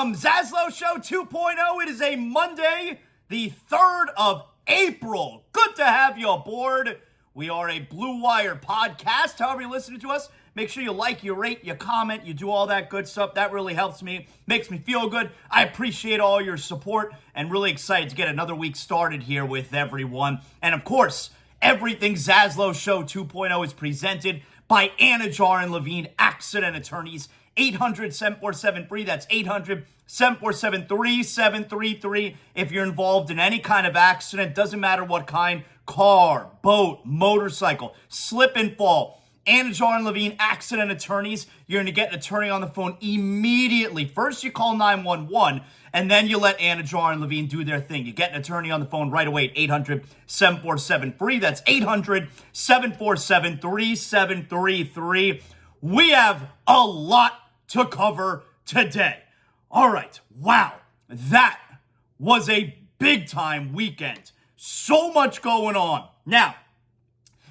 Welcome, ZASLOW Show 2.0. It is a Monday, the 3rd of April. Good to have you aboard. We are a Blue Wire podcast. However you're listening to us, make sure you like, you rate, you comment, you do all that good stuff. That really helps me, makes me feel good. I appreciate all your support and really excited to get another week started here with everyone. And of course, everything ZASLOW Show 2.0 is presented by Anidjar and Levine Accident Attorneys. 800-747-FREE. That's 800-747-3733. If you're involved in any kind of accident, doesn't matter what kind, car, boat, motorcycle, slip and fall. Anidjar and Levine Accident Attorneys, you're going to get an attorney on the phone immediately. First, you call 911, and then you let Anidjar and Levine do their thing. You get an attorney on the phone right away at 800-747-FREE. That's 800-747-3733. We have a lot to cover today. All right. Wow. That was a big-time weekend. So much going on. Now,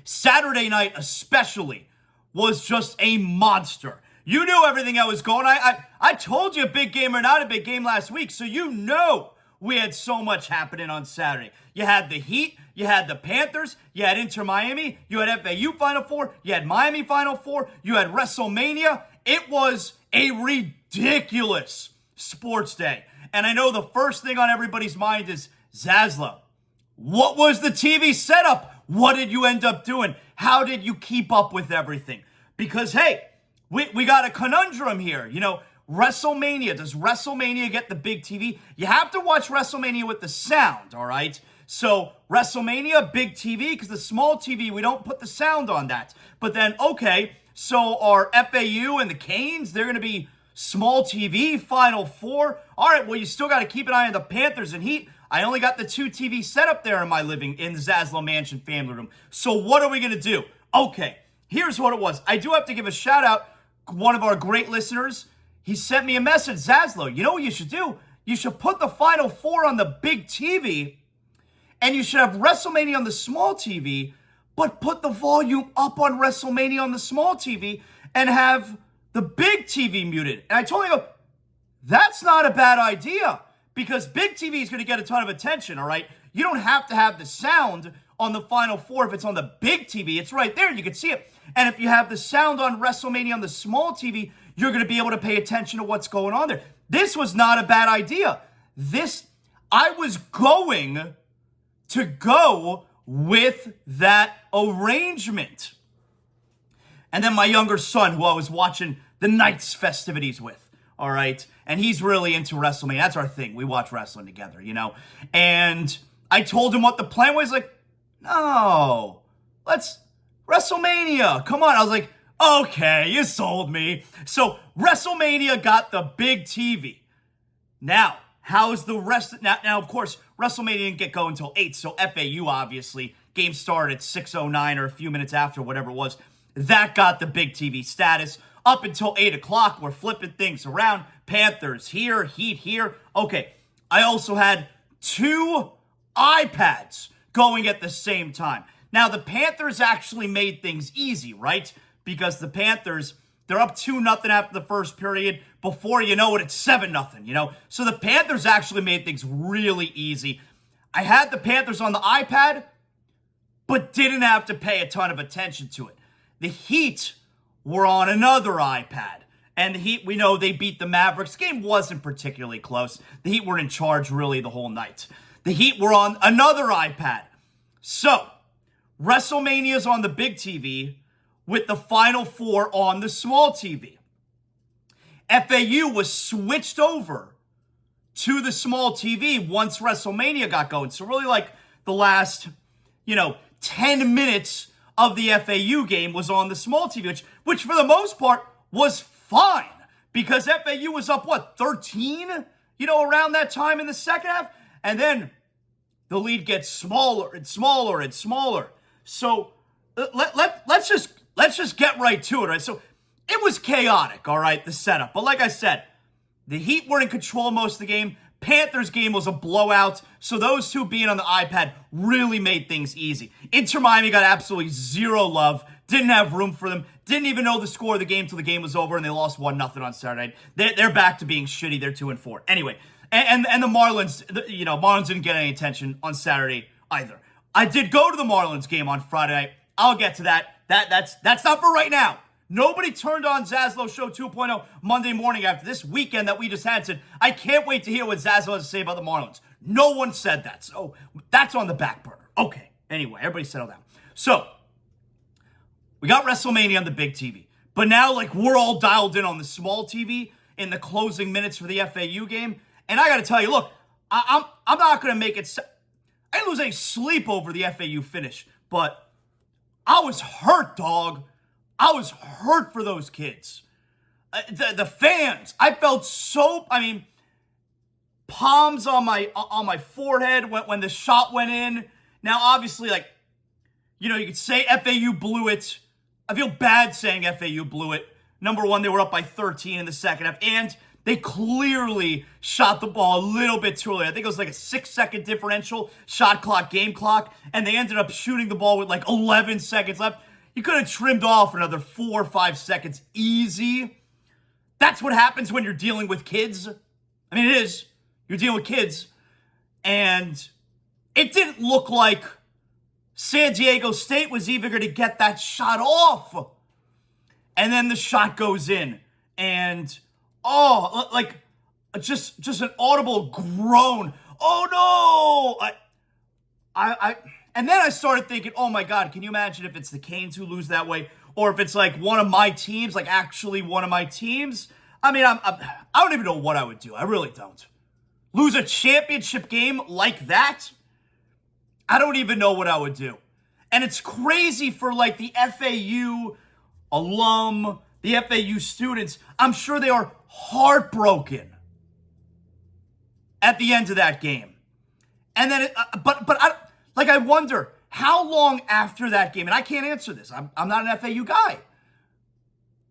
Saturday night especially was just a monster. You knew everything that was going on. I told you a big game or not a big game last week, so you know we had so much happening on Saturday. You had the Heat, you had the Panthers, you had Inter Miami, you had FAU Final Four, you had Miami Final Four, you had WrestleMania. It was a ridiculous sports day. And I know the first thing on everybody's mind is, ZASLOW, what was the TV setup? What did you end up doing? How did you keep up with everything? Because, hey, we got a conundrum here. You know, WrestleMania, does WrestleMania get the big TV? You have to watch WrestleMania with the sound, all right? So, WrestleMania, big TV, because the small TV, we don't put the sound on that. But then, okay, so our FAU and the Canes, they're going to be small TV, Final Four. All right, well, you still got to keep an eye on the Panthers and Heat. I only got the 2 TV set up there in my living, in the ZASLOW Mansion family room. So what are we going to do? Okay, here's what it was. I do have to give a shout out. One of our great listeners, he sent me a message. ZASLOW, you know what you should do? You should put the Final Four on the big TV, and you should have WrestleMania on the small TV, but put the volume up on WrestleMania on the small TV and have the big TV muted. And I told him, that's not a bad idea, because big TV is going to get a ton of attention, all right? You don't have to have the sound on the Final Four if it's on the big TV. It's right there. You can see it. And if you have the sound on WrestleMania on the small TV, you're going to be able to pay attention to what's going on there. This was not a bad idea. I was going to go with that arrangement. And then my younger son, who I was watching the Knights festivities with, all right? And he's really into WrestleMania. That's our thing. We watch wrestling together, you know? And I told him what the plan was. Like, no, let's WrestleMania. Come on. I was like, okay, you sold me. So WrestleMania got the big TV. Now, how's the rest? Now, of course, WrestleMania didn't get going until 8. So FAU, obviously, game started at 6:09 or a few minutes after, whatever it was. That got the big TV status. Up until 8 o'clock, we're flipping things around. Panthers here, Heat here. Okay, I also had 2 iPads going at the same time. Now, the Panthers actually made things easy, right? Because the Panthers, they're up 2-0 after the first period. Before you know it, it's 7-0, you know? So the Panthers actually made things really easy. I had the Panthers on the iPad, but didn't have to pay a ton of attention to it. The Heat were on another iPad. And the Heat, we know they beat the Mavericks. Game wasn't particularly close. The Heat were in charge really the whole night. The Heat were on another iPad. So, WrestleMania's on the big TV with the Final Four on the small TV. FAU was switched over to the small TV once WrestleMania got going. So really like the last, 10 minutes of the FAU game was on the small TV, which for the most part was fine, because FAU was up, 13? Around that time in the second half? And then the lead gets smaller and smaller and smaller. So let's just get right to it, right? So it was chaotic, all right, the setup. But like I said, the Heat were in control most of the game. Panthers game was a blowout, so those two being on the iPad really made things easy. Inter Miami got absolutely zero love, didn't have room for them, Didn't even know the score of the game till the game was over, and they lost 1-0 on Saturday. They're back to being shitty. They're 2-4. Anyway, and the Marlins, Marlins didn't get any attention on Saturday either. I did go to the Marlins game on Friday night. I'll get to that. That's not for right now. Nobody turned on ZASLOW Show 2.0 Monday morning after this weekend that we just had said, I can't wait to hear what ZASLOW has to say about the Marlins. No one said that, so that's on the back burner. Okay, anyway, everybody settle down. So, we got WrestleMania on the big TV, but now, we're all dialed in on the small TV in the closing minutes for the FAU game, and I gotta tell you, look, I'm not gonna make it... I didn't lose any sleep over the FAU finish, but I was hurt, dog. I was hurt for those kids. The fans. I felt so... palms on my forehead when the shot went in. Now, obviously, you could say FAU blew it. I feel bad saying FAU blew it. Number one, they were up by 13 in the second half, and they clearly shot the ball a little bit too early. I think it was a 6-second differential, shot clock, game clock, and they ended up shooting the ball with 11 seconds left. You could have trimmed off another 4 or 5 seconds easy. That's what happens when you're dealing with kids. It is. You're dealing with kids. And it didn't look like San Diego State was even going to get that shot off. And then the shot goes in. And, just an audible groan. Oh, no! And then I started thinking, oh my God, can you imagine if it's the Canes who lose that way? Or if it's one of my teams, actually one of my teams? I don't even know what I would do. I really don't. Lose a championship game like that? I don't even know what I would do. And it's crazy for the FAU alum, the FAU students. I'm sure they are heartbroken at the end of that game. And then, I wonder how long after that game, and I can't answer this. I'm not an FAU guy.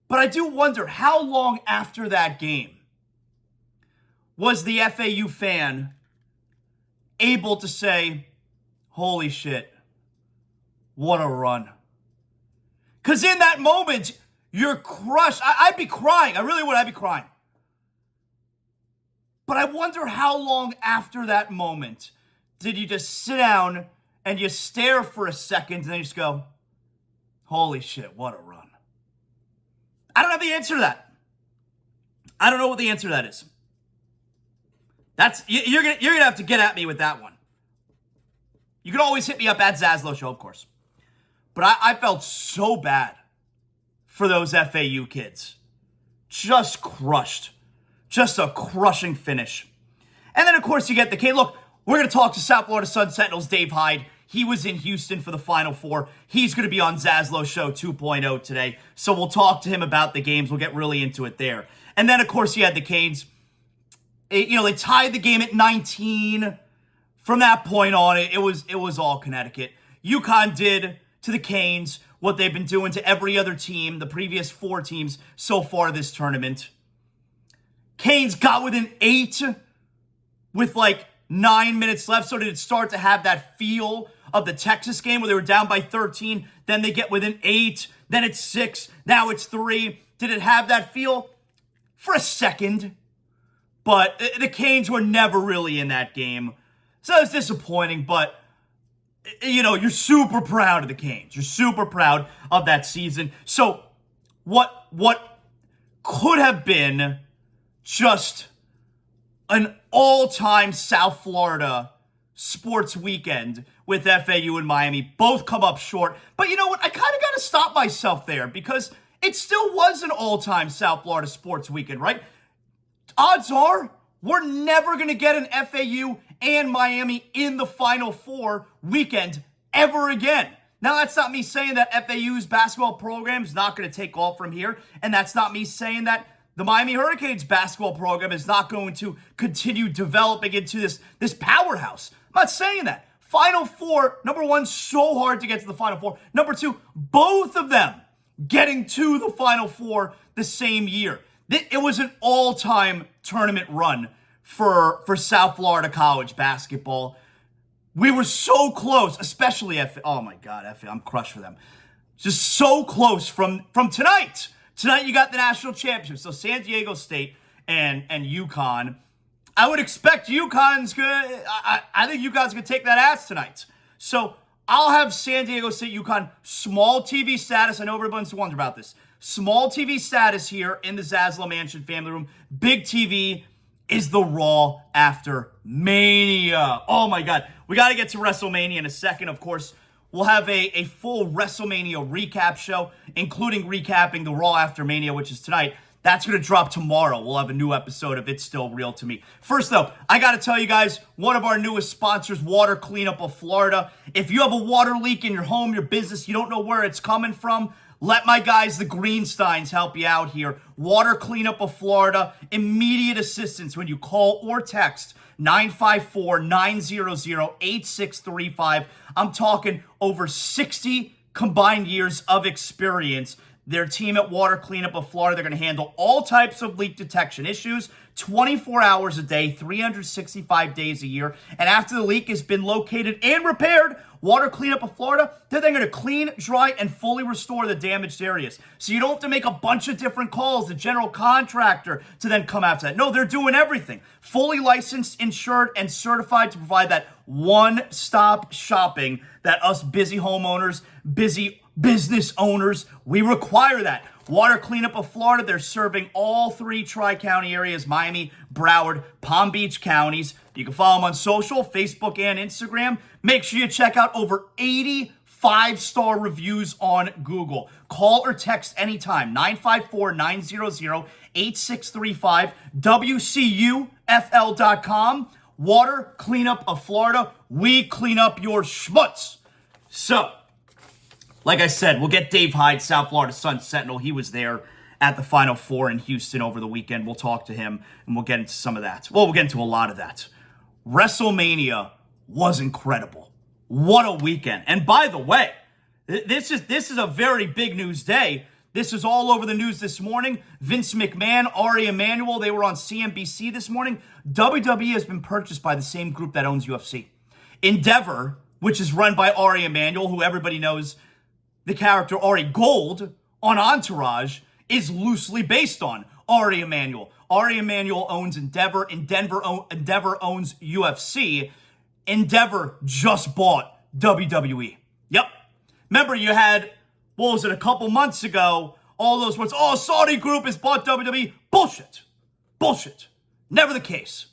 But I do wonder how long after that game was the FAU fan able to say, holy shit, what a run. Because in that moment, you're crushed. I'd be crying. I really would. I'd be crying. But I wonder how long after that moment did you just sit down and you stare for a second and then you just go, holy shit, what a run. I don't have the answer to that. I don't know what the answer to that is. You're gonna have to get at me with that one. You can always hit me up at ZASLOW Show, of course. But I felt so bad for those FAU kids. Just crushed. Just a crushing finish. And then, of course, you get the kid. Look, we're going to talk to South Florida Sun Sentinels Dave Hyde. He was in Houston for the Final Four. He's going to be on ZASLOW Show 2.0 today. So we'll talk to him about the games. We'll get really into it there. And then, of course, you had the Canes. They tied the game at 19. From that point on, it was all Connecticut. UConn did to the Canes what they've been doing to every other team, the previous 4 teams so far this tournament. Canes got within 8 with 9 minutes left. So did it start to have that feel of the Texas game where they were down by 13? Then they get within 8. Then it's 6. Now it's 3. Did it have that feel? For a second. But the Canes were never really in that game. So it's disappointing, but you're super proud of the Canes. You're super proud of that season. So what could have been just an all-time South Florida sports weekend with FAU and Miami both come up short. But you know what? I kind of got to stop myself there because it still was an all-time South Florida sports weekend, right? Odds are we're never going to get an FAU and Miami in the Final Four weekend ever again. Now, that's not me saying that FAU's basketball program is not going to take off from here, and that's not me saying that the Miami Hurricanes basketball program is not going to continue developing into this powerhouse. I'm not saying that. Final Four, number one, so hard to get to the Final Four. Number two, both of them getting to the Final Four the same year. It was an all-time tournament run for South Florida college basketball. We were so close, especially oh my God, I'm crushed for them. Just so close from tonight. Tonight you got the national championship. So San Diego State and UConn. I would expect UConn's good. I think UConn's gonna take that ass tonight. So I'll have San Diego State, UConn, small TV status. I know everyone's wondering about this. Small TV status here in the ZASLOW Mansion family room. Big TV is the Raw after Mania. Oh my God. We got to get to WrestleMania in a second. Of course, we'll have a full WrestleMania recap show, including recapping the Raw after Mania, which is tonight. That's going to drop tomorrow. We'll have a new episode of It's Still Real to Me. First, though, I got to tell you guys, one of our newest sponsors, Water Cleanup of Florida. If you have a water leak in your home, your business, you don't know where it's coming from, let my guys, the Greensteins, help you out here. Water Cleanup of Florida, immediate assistance when you call or text 954-900-8635. I'm talking over 60 combined years of experience. Their team at Water Cleanup of Florida, they're going to handle all types of leak detection issues, 24 hours a day, 365 days a year. And after the leak has been located and repaired, Water Cleanup of Florida, they're going to clean, dry, and fully restore the damaged areas. So you don't have to make a bunch of different calls, the general contractor, to then come after that. No, they're doing everything. Fully licensed, insured, and certified to provide that one-stop shopping that us busy homeowners, busy business owners, we require that. Water Cleanup of Florida, they're serving all three Tri-County areas, Miami, Broward, Palm Beach counties. You can follow them on social, Facebook and Instagram. Make sure you check out over 80 5-star reviews on Google. Call or text anytime, 954-900-8635, WCUFL.com. Water Cleanup of Florida, we clean up your schmutz. So, like I said, we'll get Dave Hyde, South Florida Sun Sentinel. He was there at the Final Four in Houston over the weekend. We'll talk to him, and we'll get into some of that. Well, we'll get into a lot of that. WrestleMania was incredible. What a weekend. And by the way, this is a very big news day. This is all over the news this morning. Vince McMahon, Ari Emanuel, they were on CNBC this morning. WWE has been purchased by the same group that owns UFC. Endeavor, which is run by Ari Emanuel, who everybody knows the character Ari Gold on Entourage, is loosely based on Ari Emanuel. Ari Emanuel owns Endeavor. Endeavor owns UFC. Endeavor just bought WWE. Yep. Remember, you had, what was it, a couple months ago, all those words, oh, Saudi group has bought WWE. Bullshit. Bullshit. Never the case.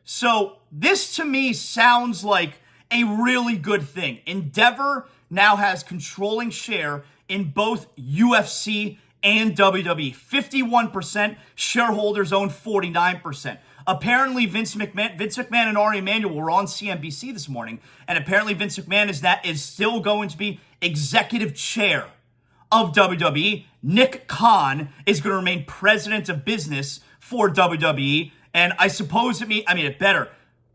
So this to me sounds like a really good thing. Endeavor now has controlling share in both UFC and WWE. 51%, shareholders own 49%. Apparently, Vince McMahon and Ari Emanuel were on CNBC this morning, and apparently Vince McMahon is still going to be executive chair of WWE. Nick Khan is going to remain president of business for WWE, and I suppose it better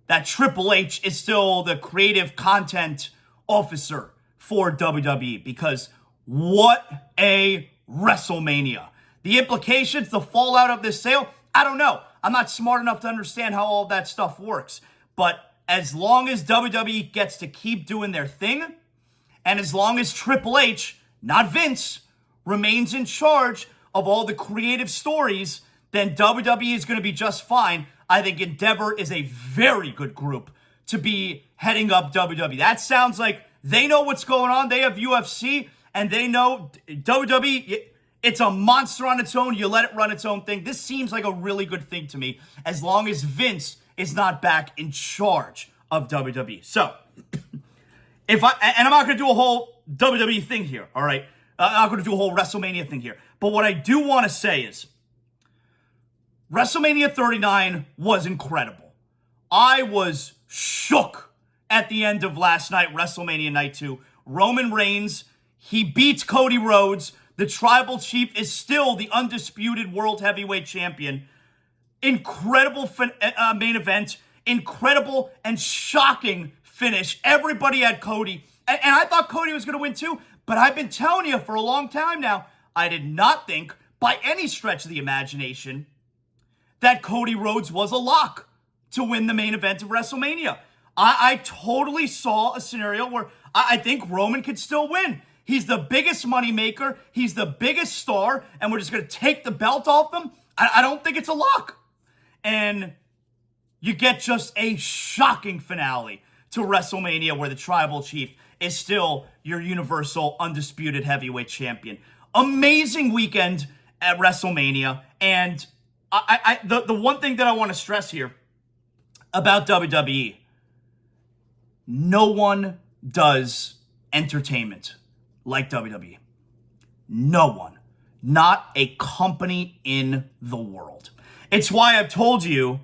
that Triple H is still the creative content officer for WWE, because what a WrestleMania. The implications, the fallout of this sale, I don't know. I'm not smart enough to understand how all of that stuff works. But as long as WWE gets to keep doing their thing, and as long as Triple H, not Vince, remains in charge of all the creative stories, then WWE is going to be just fine. I think Endeavor is a very good group to be heading up WWE. That sounds like they know what's going on. They have UFC, and they know WWE, it's a monster on its own. You let it run its own thing. This seems like a really good thing to me, as long as Vince is not back in charge of WWE. So, I'm not going to do a whole WWE thing here, all right? I'm not going to do a whole WrestleMania thing here. But what I do want to say is, WrestleMania 39 was incredible. I was shook at the end of last night, WrestleMania Night 2. Roman Reigns, he beats Cody Rhodes. The Tribal Chief is still the undisputed World Heavyweight Champion. Incredible main event. Incredible and shocking finish. Everybody had Cody. And I thought Cody was going to win too. But I've been telling you for a long time now, I did not think, by any stretch of the imagination, that Cody Rhodes was a lock to win the main event of WrestleMania. I totally saw a scenario where I think Roman could still win. He's the biggest moneymaker. He's the biggest star, and we're just going to take the belt off him? I don't think it's a lock. And you get just a shocking finale to WrestleMania where the Tribal Chief is still your Universal Undisputed Heavyweight Champion. Amazing weekend at WrestleMania. And the one thing that I want to stress here about WWE, no one does entertainment like WWE. No one. Not a company in the world. It's why I've told you,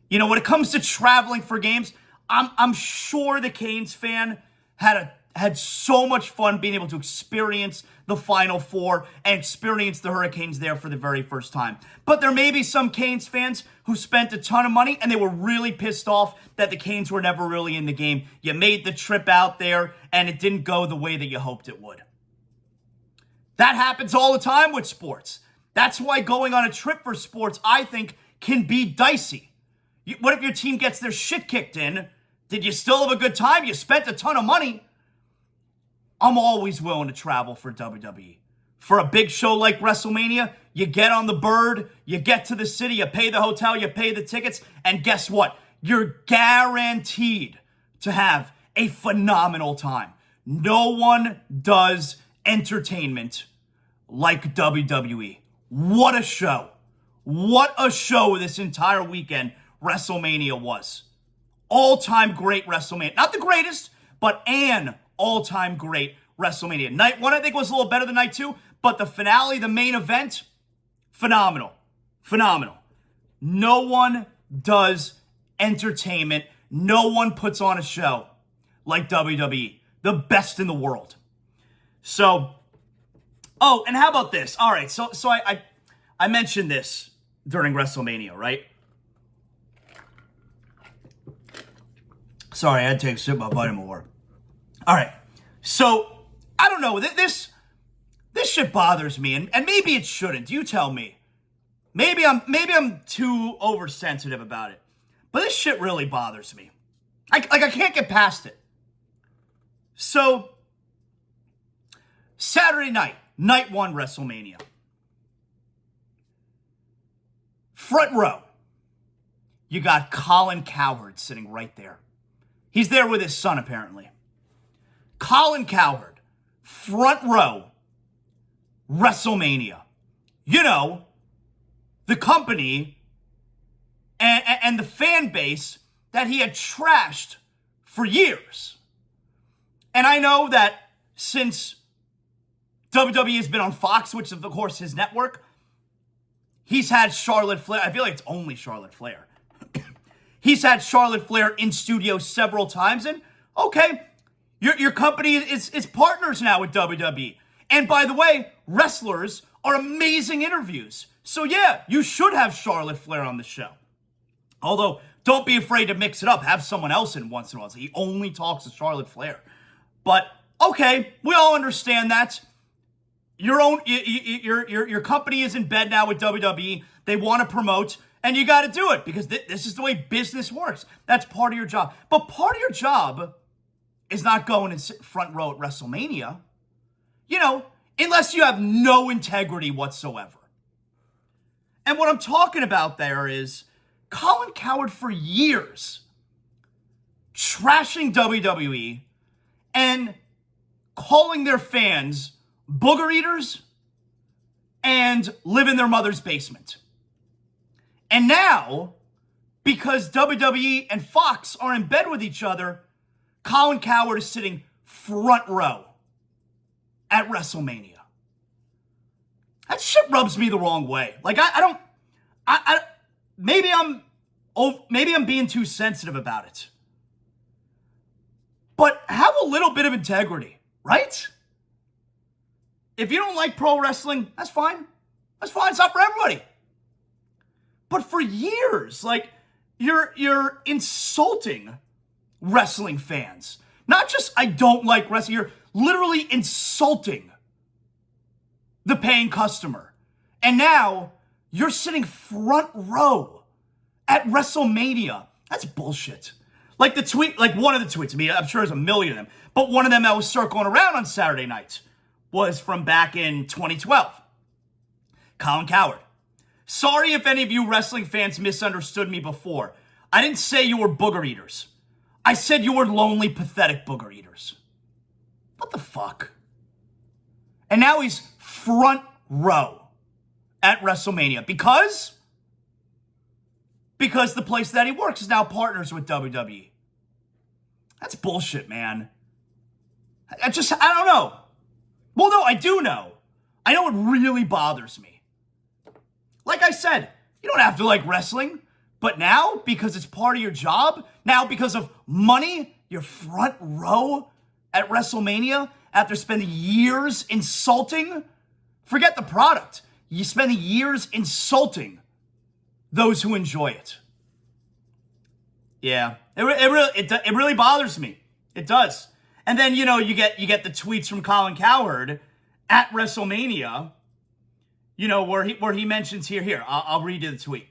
when it comes to traveling for games, I'm sure the Canes fan had so much fun being able to experience the Final Four and experience the Hurricanes there for the very first time. But there may be some Canes fans who spent a ton of money and they were really pissed off that the Canes were never really in the game. You made the trip out there and it didn't go the way that you hoped it would. That happens all the time with sports. That's why going on a trip for sports, I think, can be dicey. What if your team gets their shit kicked in? Did you still have a good time? You spent a ton of money. I'm always willing to travel for WWE. For a big show like WrestleMania, you get on the bird, you get to the city, you pay the hotel, you pay the tickets, and guess what? You're guaranteed to have a phenomenal time. No one does entertainment like WWE. What a show. What a show this entire weekend WrestleMania was. All-time great WrestleMania. Not the greatest, but an all-time great WrestleMania. Night 1, I think, was a little better than Night 2, but the finale, the main event, phenomenal. Phenomenal. No one does entertainment. No one puts on a show like WWE. The best in the world. So, and how about this? All right, so I mentioned this during WrestleMania, right? Sorry, I had to take a sip of vitamin water. All right, so I don't know. This shit bothers me, and maybe it shouldn't. You tell me. Maybe I'm too oversensitive about it, but this shit really bothers me. I can't get past it. So Saturday night, Night 1 WrestleMania. Front row, you got Colin Cowherd sitting right there. He's there with his son, apparently. Colin Cowherd, front row, WrestleMania. The company and the fan base that he had trashed for years. And I know that since WWE has been on Fox, which is, of course, his network, he's had Charlotte Flair. I feel like it's only Charlotte Flair. He's had Charlotte Flair in studio several times. And, okay, your company is partners now with WWE. And, by the way, wrestlers are amazing interviews. So, yeah, you should have Charlotte Flair on the show. Although, don't be afraid to mix it up. Have someone else in once in a while. So he only talks to Charlotte Flair. But, okay, we all understand that. Your company is in bed now with WWE. They want to promote, and you got to do it because this is the way business works. That's part of your job. But part of your job is not going and sit front row at WrestleMania, unless you have no integrity whatsoever. And what I'm talking about there is Colin Cowherd for years trashing WWE and calling their fans booger eaters and live in their mother's basement. And now, because WWE and Fox are in bed with each other, Colin Cowherd is sitting front row at WrestleMania. That shit rubs me the wrong way. Like, maybe I'm being too sensitive about it. But have a little bit of integrity, right? If you don't like pro wrestling, that's fine. That's fine. It's not for everybody. But for years, you're insulting wrestling fans. Not just I don't like wrestling. You're literally insulting the paying customer. And now you're sitting front row at WrestleMania. That's bullshit. One of the tweets, I'm sure there's a million of them, but one of them that was circling around on Saturday night was from back in 2012. Colin Cowherd. Sorry if any of you wrestling fans misunderstood me before. I didn't say you were booger eaters. I said you were lonely, pathetic booger eaters. What the fuck? And now he's front row at WrestleMania because the place that he works is now partners with WWE. That's bullshit, man. I don't know. Well, no, I do know. I know it really bothers me. Like I said, you don't have to like wrestling, but now, because it's part of your job, now because of money, you're front row at WrestleMania after spending years insulting. Forget the product. You spend years insulting those who enjoy it. Yeah, it really bothers me. It does. And then, you get the tweets from Colin Cowherd at WrestleMania, where he mentions here, I'll read you the tweet.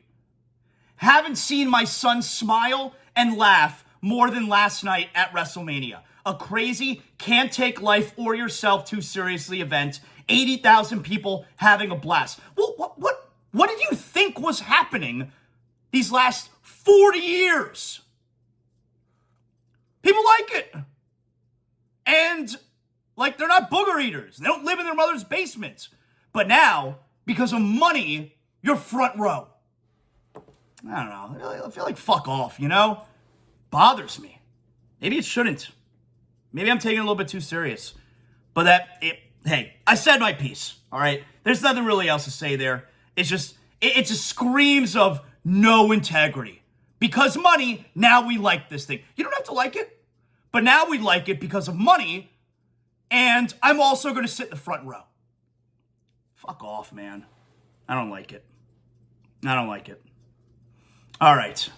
Haven't seen my son smile and laugh more than last night at WrestleMania. A crazy, can't take life or yourself too seriously event. 80,000 people having a blast. Well, what did you think was happening these last 40 years? People like it. And, they're not booger eaters. They don't live in their mother's basement. But now, because of money, you're front row. I don't know. I feel like fuck off, Bothers me. Maybe it shouldn't. Maybe I'm taking it a little bit too serious. But hey, I said my piece, all right? There's nothing really else to say there. It just screams of no integrity. Because money, now we like this thing. You don't have to like it, but now we like it because of money, and I'm also going to sit in the front row. Fuck off, man. I don't like it. All right.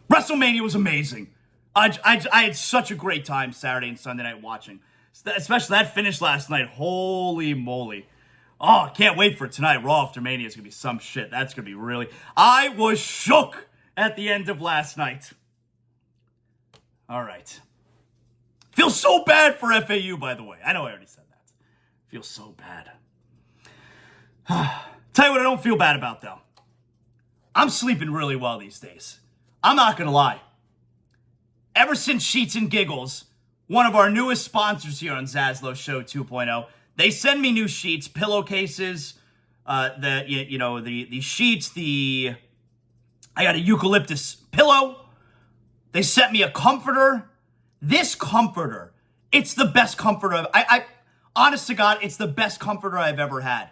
WrestleMania was amazing. I had such a great time Saturday and Sunday night watching. Especially that finish last night. Holy moly. Oh, I can't wait for tonight. Raw after Mania is going to be some shit. That's going to be really... I was shook at the end of last night. All right. Feels so bad for FAU, by the way. I know I already said that. Feels so bad. Tell you what I don't feel bad about, though. I'm sleeping really well these days. I'm not going to lie. Ever since Sheets and Giggles, one of our newest sponsors here on ZASLOW Show 2.0, they send me new sheets, pillowcases, the sheets, I got a eucalyptus pillow. They sent me a comforter. This comforter, it's the best comforter. Honest to God, it's the best comforter I've ever had.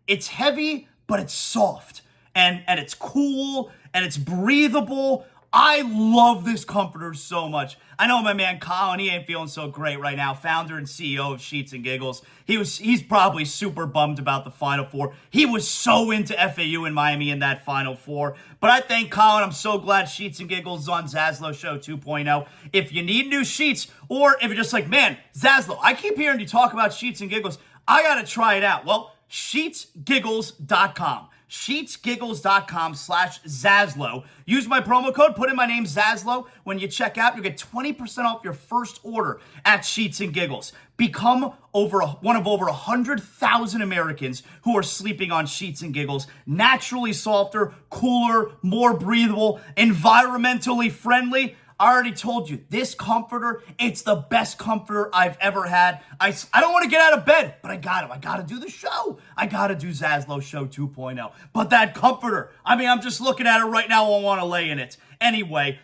It's heavy, but it's soft. And it's cool, and it's breathable. I love this comforter so much. I know my man Colin, he ain't feeling so great right now. Founder and CEO of Sheets and Giggles. He's probably super bummed about the Final Four. He was so into FAU in Miami in that Final Four. But I thank Colin. I'm so glad Sheets and Giggles is on ZASLOW Show 2.0. If you need new sheets, or if you're just like, man, ZASLOW, I keep hearing you talk about Sheets and Giggles. I got to try it out. Well, sheetsgiggles.com. sheetsgiggles.com/ZASLOW. Use my promo code, put in my name, ZASLOW. When you check out, you'll get 20% off your first order at Sheets and Giggles. Become one of over 100,000 Americans who are sleeping on Sheets and Giggles. Naturally softer, cooler, more breathable, environmentally friendly. I already told you, this comforter, it's the best comforter I've ever had. I don't want to get out of bed, but I got to do the show. I got to do ZASLOW Show 2.0. But that comforter, I'm just looking at it right now. I want to lay in it. Anyway,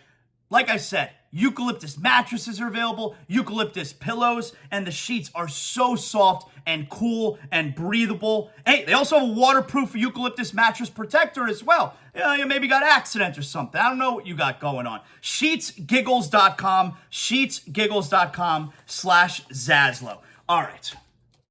like I said, eucalyptus mattresses are available, eucalyptus pillows, and the sheets are so soft and cool and breathable. Hey, they also have a waterproof eucalyptus mattress protector as well. You maybe got an accident or something. I don't know what you got going on. Sheetsgiggles.com, sheetsgiggles.com/ZASLOW. All right.